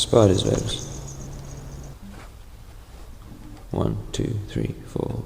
Spider's webs. 1, 2, 3, 4.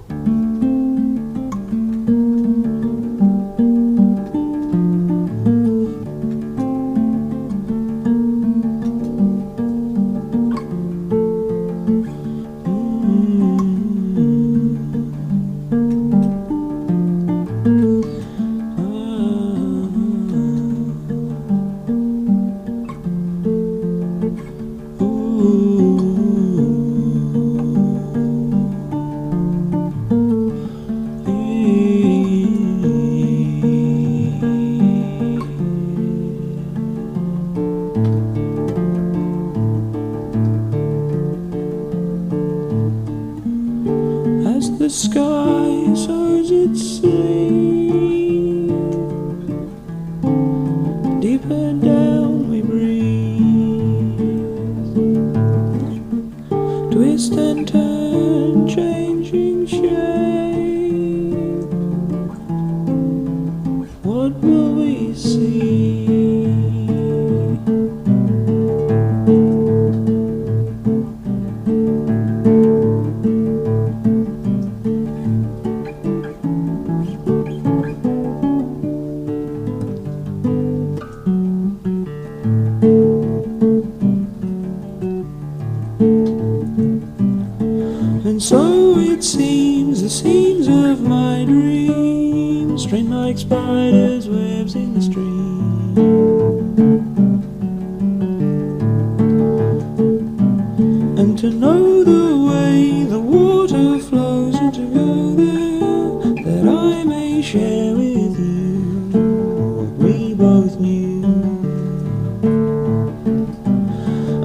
As the sky sows its sleep, deeper down we breathe, twist and turn, changing shape. What will we see? And so it seems the scenes of my dreams strain like spiders' webs in the stream. And to know the way the water flows, and to go there, that I may share with you what we both knew.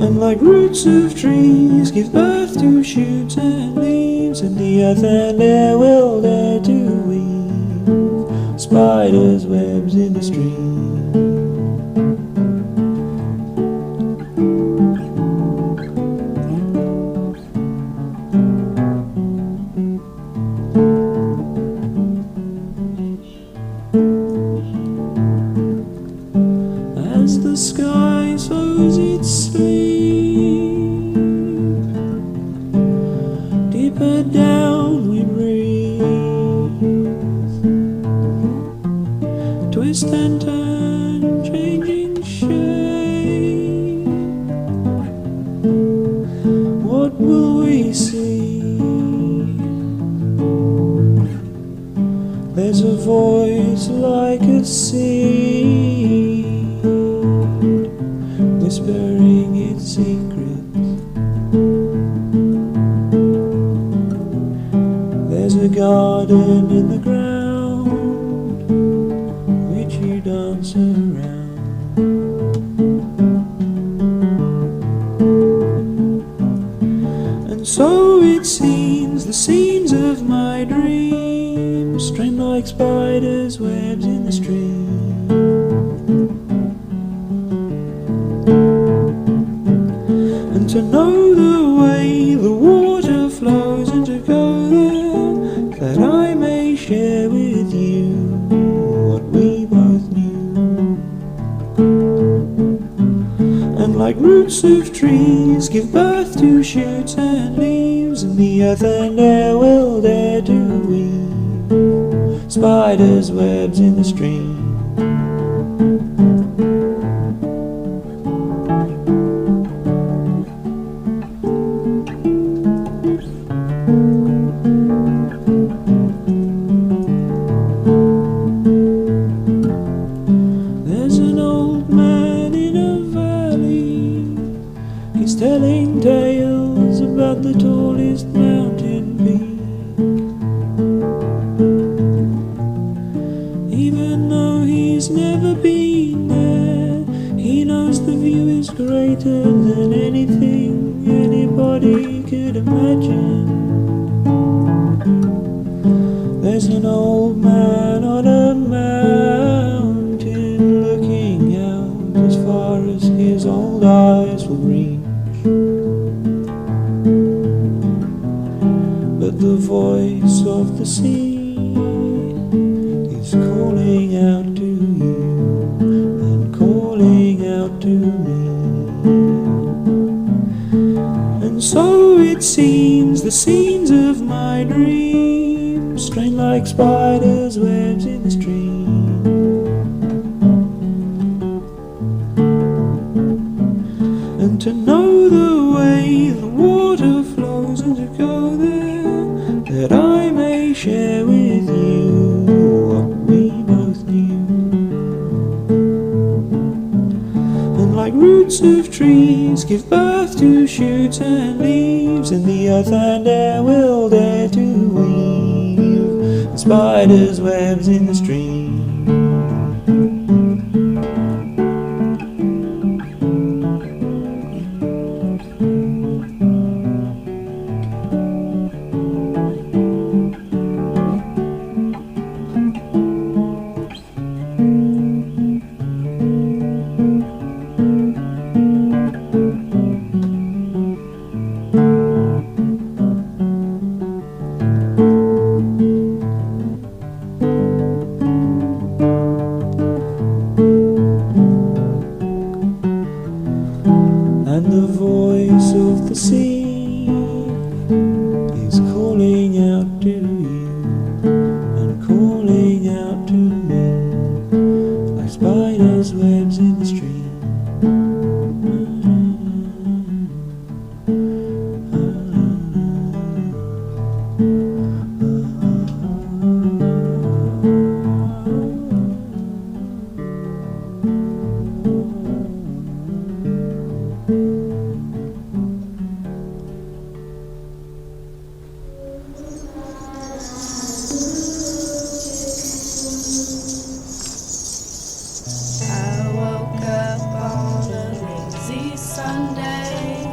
And like roots of trees give birth to shoots and leaves, and the earth and air will dare to weave spiders' webs in the stream. As the sky sows its sleep, deeper down we breathe, twist and turn, changing shape. What will we see? There's a voice like a sea, whispering its secrets. There's a garden in the ground which you dance around. And so it seems the scenes of my dreams strain like spiders' webs in the stream. And to know the way the water flows, and to go there, that I may share with you what we both knew. And like roots of trees give birth to shoots and leaves, and the earth and air will dare to weave spiders' webs in the stream. There's an old man in a valley, he's telling tales about the tallest mountain peak. Even though he's never been there, he knows the view is greater than anything anybody could imagine. There's an old man on a mountain looking out as far as his old eyes will reach. But the voice of the sea is calling out to you and calling out to me. the scenes of my dreams, strained like spiders' webs in the stream. And to know the way the water flows, and to go there, that I may share with you what we both knew. And like roots of trees give birth to shoots and leaves, and the earth and air will dare to weave the spiders' webs in the stream. And the voice of the sea is calling out to you, and calling out to me, like spiders' webs in the stream. I woke up on a lazy Sunday.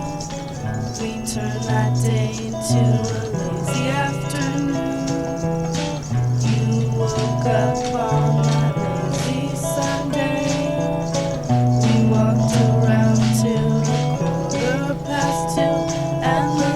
We turned that day into a lazy afternoon. You woke up on that lazy Sunday. We walked around till 2:15, and the